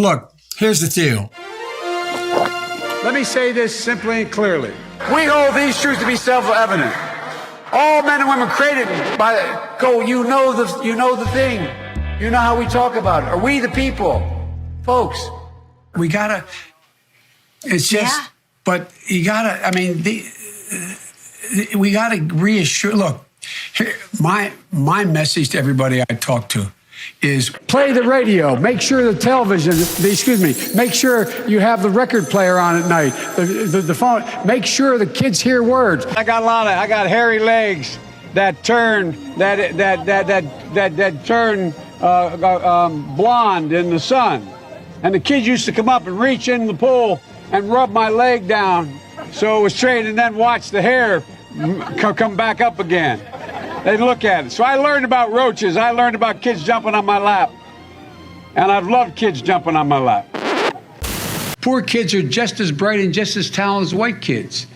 Look, here's the deal. Let me say this simply and clearly. We hold these truths to be self-evident. All men and women created by you know the thing. You know how we talk about it. Are we the people? Folks. We gotta, it's just, but you gotta, I mean, we gotta reassure, look, here, my message to everybody I talk to is play the radio, make sure the television, make sure you have the record player on at night, the phone, make sure the kids hear words. I got hairy legs that turn, blonde in the sun. And the kids used to come up and reach in the pool and rub my leg down so it was straight and then watch the hair come back up again. They'd look at it. So I learned about roaches. I learned about kids jumping on my lap. And I've loved kids jumping on my lap. Poor kids are just as bright and just as talented as white kids.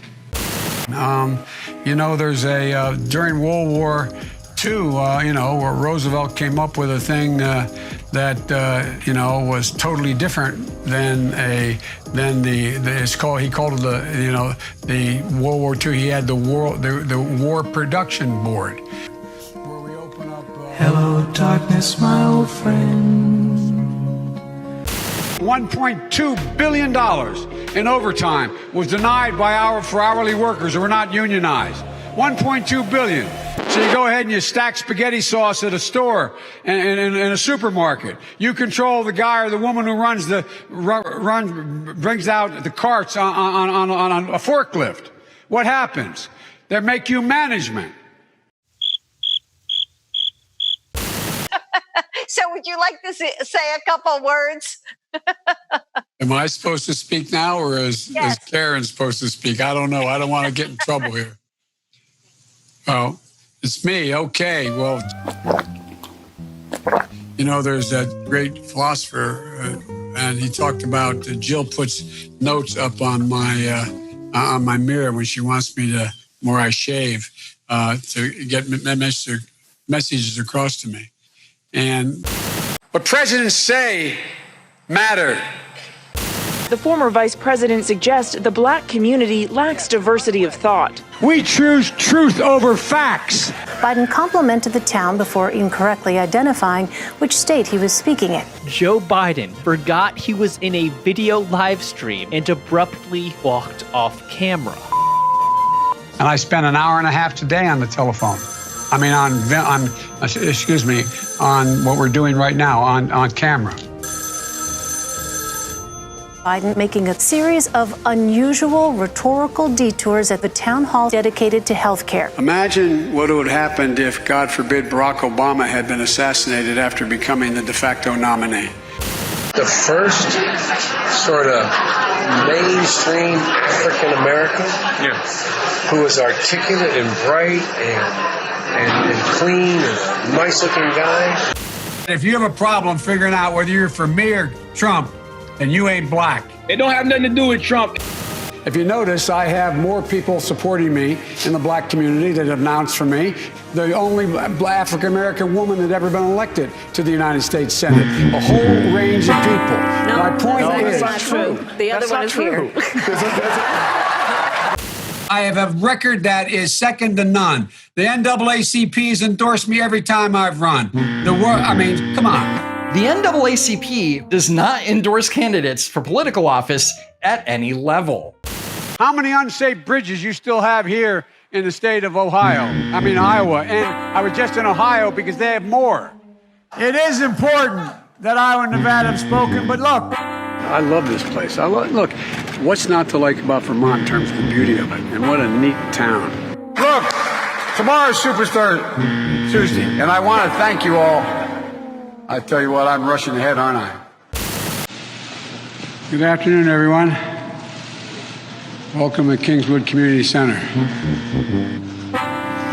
You know, there's during World War II, where Roosevelt came up with a thing that was totally different than he called it the World War II. He had the War Production Board, where we open up. Hello, darkness, my old friend. $1.2 billion in overtime was denied for hourly workers who were not unionized. $1.2 billion. So you go ahead and you stack spaghetti sauce at a store and in a supermarket. You control the guy or the woman who brings out the carts on a forklift. What happens? They make you management. So would you like to say a couple words? Am I supposed to speak now, or is Karen supposed to speak? I don't know. I don't want to get in trouble here. Oh, it's me. Okay. Well, there's that great philosopher, and he talked about Jill puts notes up on my mirror when she wants me to, where I shave, to get messages across to me. And what presidents say matter. The former vice president suggests the black community lacks diversity of thought. We choose truth over facts. Biden complimented the town before incorrectly identifying which state he was speaking in. Joe Biden forgot he was in a video live stream and abruptly walked off camera. And I spent an hour and a half today on the telephone. I mean, on what we're doing right now on camera. Biden making a series of unusual rhetorical detours at the town hall dedicated to health care. Imagine what would have happened if, God forbid, Barack Obama had been assassinated after becoming the de facto nominee. The first sort of mainstream African American who was articulate and bright and clean and nice looking guy. If you have a problem figuring out whether you're for me or Trump, and you ain't black. It don't have nothing to do with Trump. If you notice, I have more people supporting me in the black community that have announced for me. The only African-American woman that ever been elected to the United States Senate. A whole range of people. My point is... That's not true. The other one is here. I have a record that is second to none. The NAACP has endorsed me every time I've run. Come on. The NAACP does not endorse candidates for political office at any level. How many unsafe bridges you still have here in the state of Iowa? And I was just in Ohio because they have more. It is important that Iowa and Nevada have spoken, but look. I love this place. Look, what's not to like about Vermont in terms of the beauty of it? And what a neat town. Look, tomorrow's Superstar Tuesday, and I want to thank you all. I tell you what, I'm rushing ahead, aren't I? Good afternoon, everyone. Welcome to Kingswood Community Center.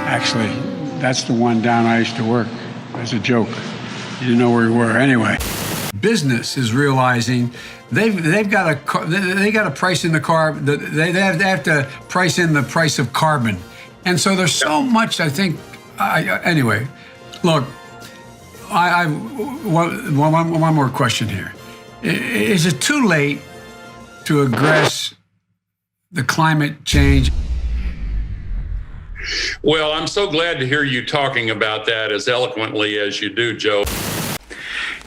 Actually, that's the one down I used to work. As a joke. You didn't know where we were. Anyway, business is realizing they've got to price in the carbon. They have to price in the price of carbon, and so there's so much. I think. Anyway, look. One more question here. Is it too late to address the climate change? Well, I'm so glad to hear you talking about that as eloquently as you do, Joe.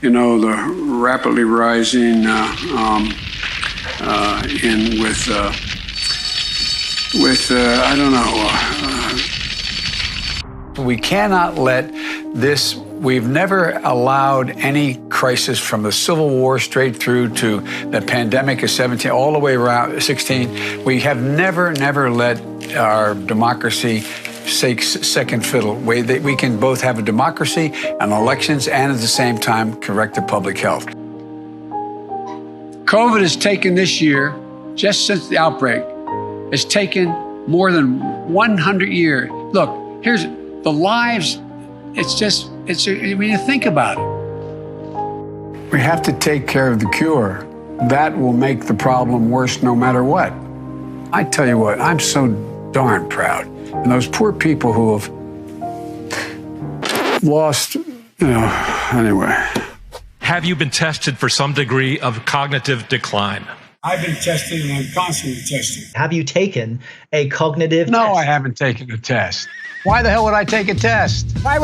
You know, the rapidly rising I don't know. We cannot let this. We've never allowed any crisis from the Civil War straight through to the pandemic of 17, all the way around 16. We have never let our democracy take second fiddle. We can both have a democracy and elections and at the same time correct the public health. COVID has taken this year, just since the outbreak, it's taken more than 100 years. Look, here's the lives. When you think about it. We have to take care of the cure. That will make the problem worse no matter what. I tell you what, I'm so darn proud. And those poor people who have lost, anyway. Have you been tested for some degree of cognitive decline? I've been tested and I'm constantly tested. Have you taken a cognitive test? No, I haven't taken a test. Why the hell would I take a test? Wait,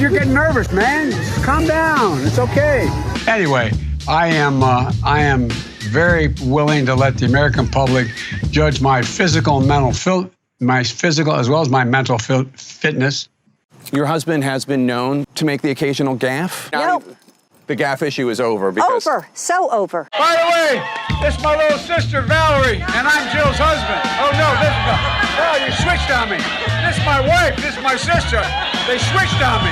you're getting nervous, man. Calm down. It's okay. Anyway, I am very willing to let the American public judge my physical and mental as well as my mental fitness. Your husband has been known to make the occasional gaffe. Nope. The gaffe issue is over because... Over. So over. By the way, this is my little sister, Valerie, and I'm Jill's husband. Oh, no, you switched on me. This is my wife. This is my sister. They switched on me.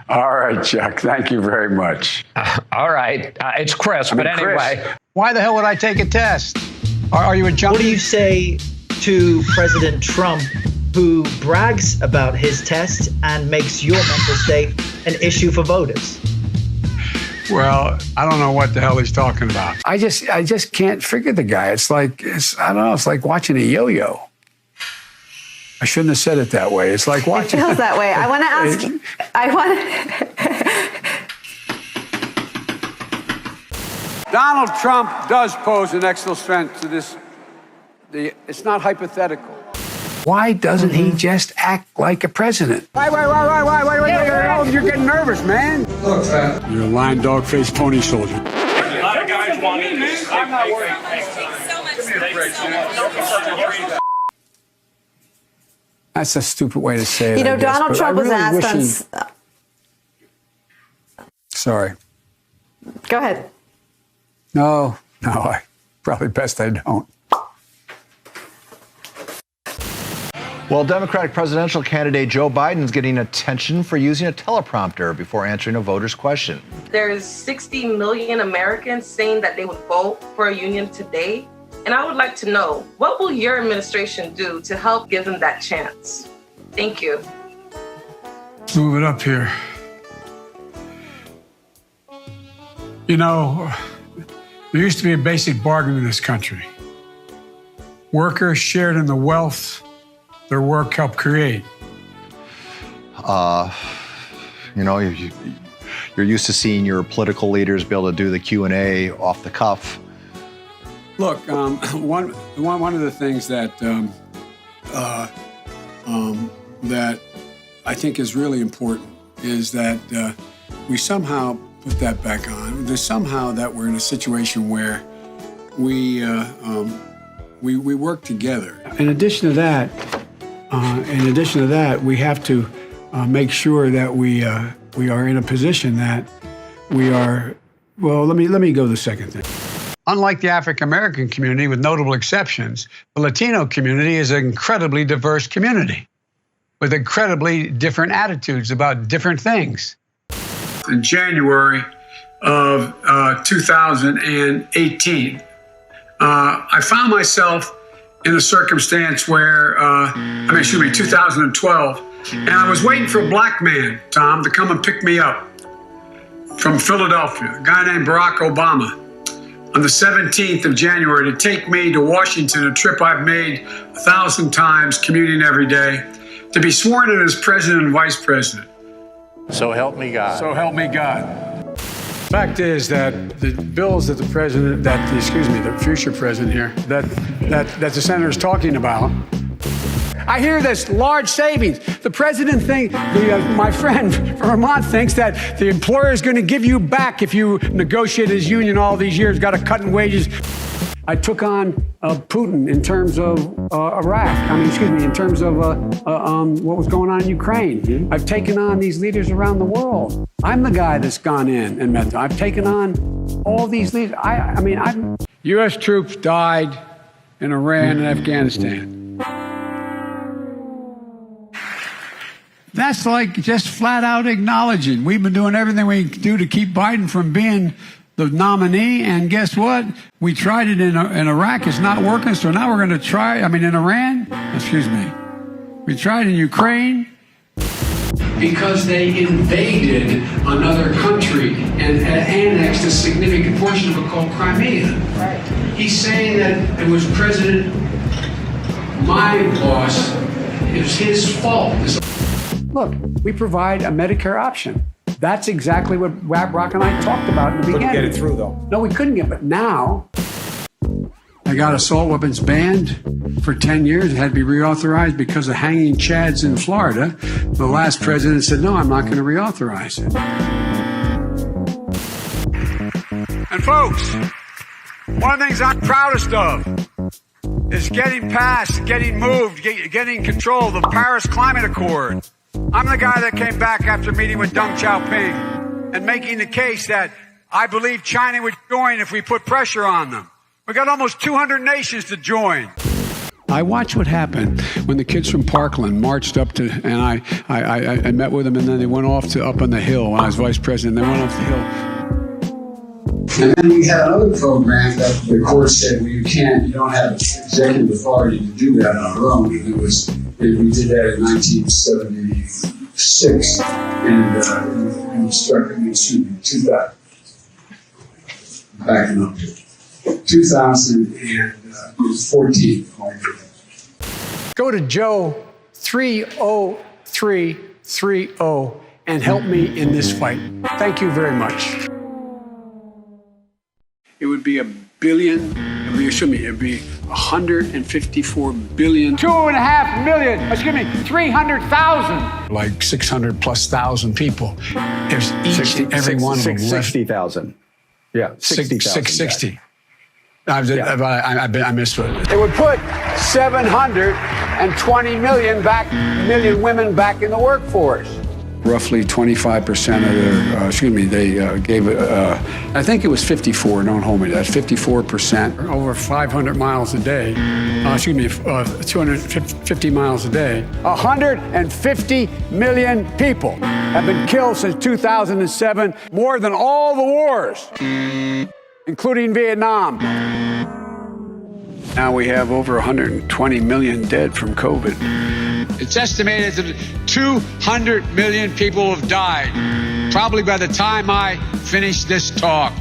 All right, Chuck. Thank you very much. All right. It's Chris, but anyway. Chris, why the hell would I take a test? Are you a junkie? What do you say to President Trump, who brags about his test and makes your mental state an issue for voters? Well, I don't know what the hell he's talking about. I just can't figure the guy. It's like watching a yo-yo. I shouldn't have said it that way. It's like watching. It feels that way. I want to ask. Donald Trump does pose an excellent threat to this. It's not hypothetical. Why doesn't he just act like a president? Wait, you're getting nervous, man. Look, you're a lying dog-faced pony soldier. A lot of guys want me to. I'm not worried. That's a stupid way to say it. Donald Trump was asked on. Sorry. Go ahead. No, probably best I don't. Well, Democratic presidential candidate Joe Biden's getting attention for using a teleprompter before answering a voter's question. There's 60 million Americans saying that they would vote for a union today. And I would like to know, what will your administration do to help give them that chance? Thank you. Let's move it up here. There used to be a basic bargain in this country. Workers shared in the wealth their work helped create. You're used to seeing your political leaders be able to do the Q&A off the cuff. Look, one of the things that that I think is really important is that we somehow put that back on. There's somehow that we're in a situation where we work together. In addition to that, we have to make sure that we are in a position that we are. Well, let me go to the second thing. Unlike the African American community, with notable exceptions, the Latino community is an incredibly diverse community with incredibly different attitudes about different things. In January of 2018, I found myself in a circumstance where, 2012, and I was waiting for a black man, Tom, to come and pick me up from Philadelphia, a guy named Barack Obama, on the 17th of January to take me to Washington, a trip I've made 1,000 times, commuting every day, to be sworn in as president and vice president. So help me God. So help me God. Fact is that the bills that the future president here, that the senator is talking about, I hear this large savings. The president my friend from Vermont thinks that the employer is going to give you back if you negotiate his union all these years, got a cut in wages. I took on Putin in terms of Iraq. In terms of what was going on in Ukraine. I've taken on these leaders around the world. I'm the guy that's gone in and met them. I've taken on all these leaders. U.S. troops died in Iran and Afghanistan. That's like just flat out acknowledging we've been doing everything we can do to keep Biden from being the nominee, and guess what? We tried it in Iraq. It's not working, so now we're going to try, in Iran, we tried in Ukraine. Because they invaded another country and annexed a significant portion of it called Crimea. Right. He's saying that it was my boss, it was his fault. Look, we provide a Medicare option. That's exactly what Brock and I talked about in the beginning. Couldn't get it through, though. No, we couldn't get it. But now, I got assault weapons banned for 10 years. It had to be reauthorized because of hanging chads in Florida. The last president said, no, I'm not going to reauthorize it. And folks, one of the things I'm proudest of is getting control of the Paris Climate Accord. I'm the guy that came back after meeting with Deng Xiaoping and making the case that I believe China would join if we put pressure on them. We got almost 200 nations to join. I watched what happened when the kids from Parkland marched up to, and I met with them, and then they went off to up on the hill when I was vice president. They went off the hill. And then we had another program that the court said, well, you don't have executive authority to do that on our own. And we did that in 1976, and we started, 2014. Go to Joe 30330 and help me in this fight. Thank you very much. It would be it'd be 154 billion. 2.5 million, 300,000. Like 600 plus thousand people. There's each and every one of them. 60,000. Yeah, 60,000. 660. I missed it. It would put 720 million women back in the workforce. Roughly 25% of their, they gave it, I think it was 54, don't hold me to that, 54%, over 500 miles a day, 250 miles a day. 150 million people have been killed since 2007, more than all the wars, including Vietnam. Now we have over 120 million dead from COVID. It's estimated that 200 million people have died, probably by the time I finish this talk.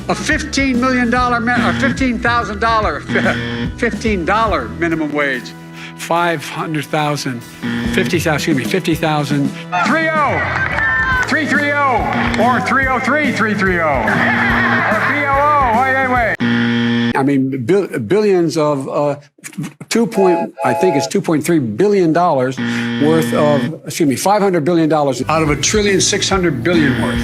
A $15 minimum wage, 50,000, 50,000, 330, or 303, or BOO, wait. Billions of I think it's $2.3 billion worth of, $500 billion out of $1.6 trillion worth,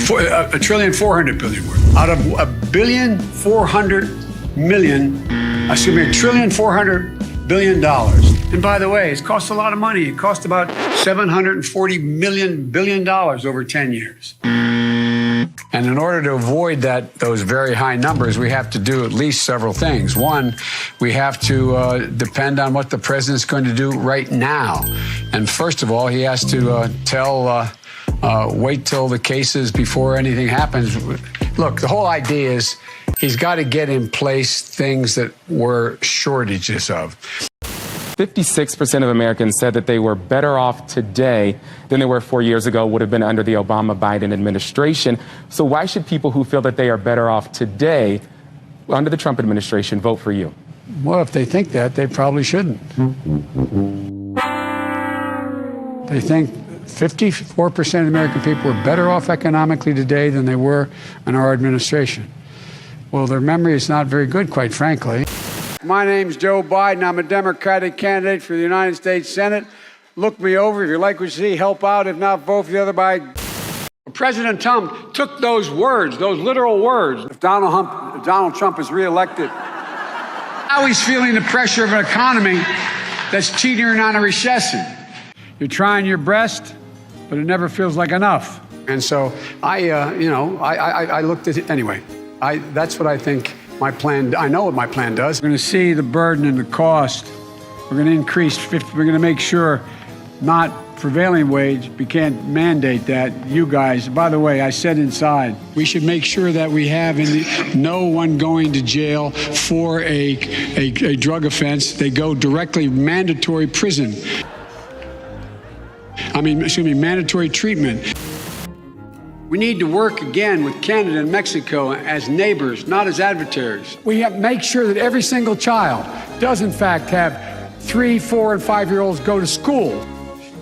$1.4 trillion worth, out of $1.4 billion. And by the way, it's cost a lot of money. It cost about $740 billion over 10 years. And in order to avoid those very high numbers, we have to do at least several things. One, we have to depend on what the president's going to do right now. And first of all, he has to wait till the cases before anything happens. Look, the whole idea is he's got to get in place things that were shortages of. 56% of Americans said that they were better off today than they were 4 years ago, would have been under the Obama-Biden administration. So why should people who feel that they are better off today under the Trump administration vote for you? Well, if they think that, they probably shouldn't. They think 54% of the American people are better off economically today than they were in our administration. Well, their memory is not very good, quite frankly. My name's Joe Biden. I'm a Democratic candidate for the United States Senate. Look me over. If you like what you see, help out. If not, vote for the other by. President Trump took those words, those literal words. If Donald Trump is reelected, now he's feeling the pressure of an economy that's teetering on a recession. You're trying your best, but it never feels like enough. And so I looked at it anyway. That's what I think my plan. I know what my plan does. We're going to see the burden and the cost. We're going to increase. We're going to make sure not prevailing wage. We can't mandate that. You guys, by the way, I said inside, we should make sure that we have no one going to jail for a drug offense. They go directly mandatory prison. Mandatory treatment. We need to work again with Canada and Mexico as neighbors, not as adversaries. We have to make sure that every single child does, in fact, have 3, 4, and 5-year-olds go to school.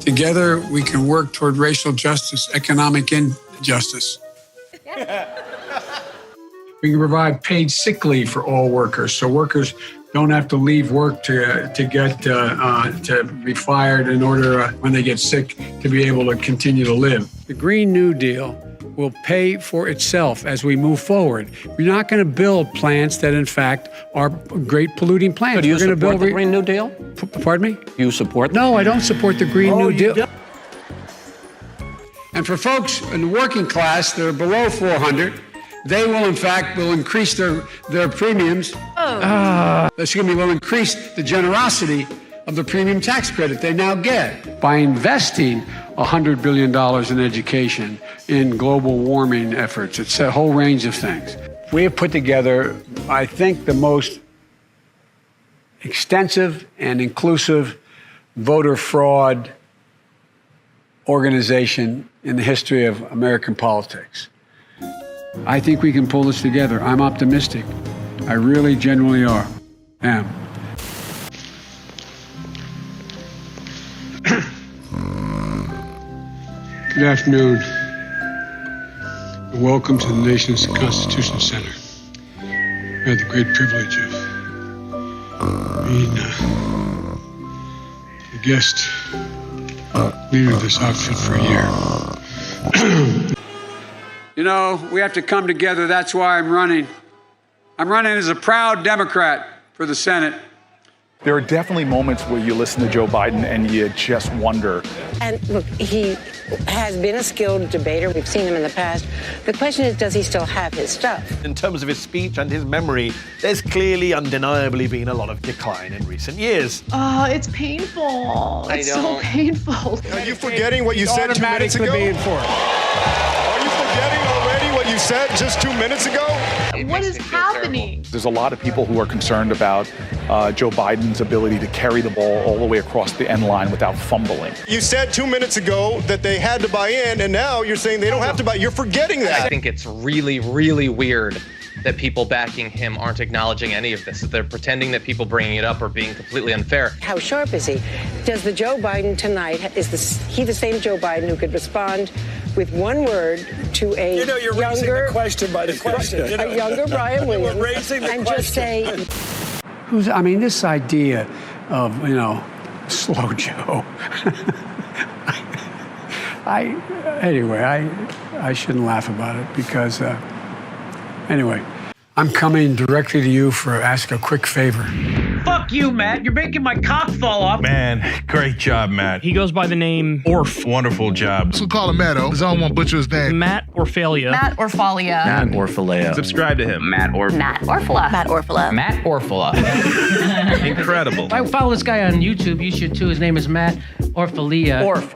Together, we can work toward racial justice, economic injustice. We can provide paid sick leave for all workers, so workers don't have to leave work to be fired in order, when they get sick, to be able to continue to live. The Green New Deal will pay for itself as we move forward. We're not going to build plants that, in fact, are great polluting plants. So do you support the Green New Deal? Pardon me? You support? No, I don't support the Green New Deal. And for folks in the working class that are below 400, they will, in fact, increase their premiums. Will increase the generosity of the premium tax credit they now get by investing $100 billion in education, in global warming efforts. It's a whole range of things. We have put together, I think, the most extensive and inclusive voter fraud organization in the history of American politics. I think we can pull this together. I'm optimistic. I really genuinely am. Good afternoon. Welcome to the nation's Constitution Center. I had the great privilege of being the guest leader of this outfit for a year. You know, we have to come together. That's why I'm running. I'm running as a proud Democrat for the Senate. There are definitely moments where you listen to Joe Biden and you just wonder. And look, he has been a skilled debater. We've seen him in the past. The question is, does he still have his stuff? In terms of his speech and his memory, there's clearly, undeniably been a lot of decline in recent years. Oh, it's painful. It's so painful. Are you forgetting what you said 2 minutes ago? Are you forgetting already what you said just 2 minutes ago? What is happening? There's a lot of people who are concerned about Joe Biden's ability to carry the ball all the way across the end line without fumbling. You said 2 minutes ago that they had to buy in, and now you're saying they don't have to buy. You're forgetting that. I think it's really, really weird that people backing him aren't acknowledging any of this. They're pretending that people bringing it up are being completely unfair. How sharp is he? Does the Joe Biden tonight, he the same Joe Biden who could respond with one word to a you're raising the question by the question. A younger Brian Williams, and just say, this idea of, slow Joe. I shouldn't laugh about it because, anyway, I'm coming directly to you ask a quick favor. Fuck you, Matt. You're making my cock fall off. Man, great job, Matt. He goes by the name Orf. Wonderful job. So call him Matt, because I don't want to butcher his name. Matt Orfalia. Matt Orfalia. Matt Orfalea. Subscribe to him. Matt Orfala. Matt Orfala. Matt Orfala. Incredible. If I follow this guy on YouTube, you should too. His name is Matt Orfalia. Orf.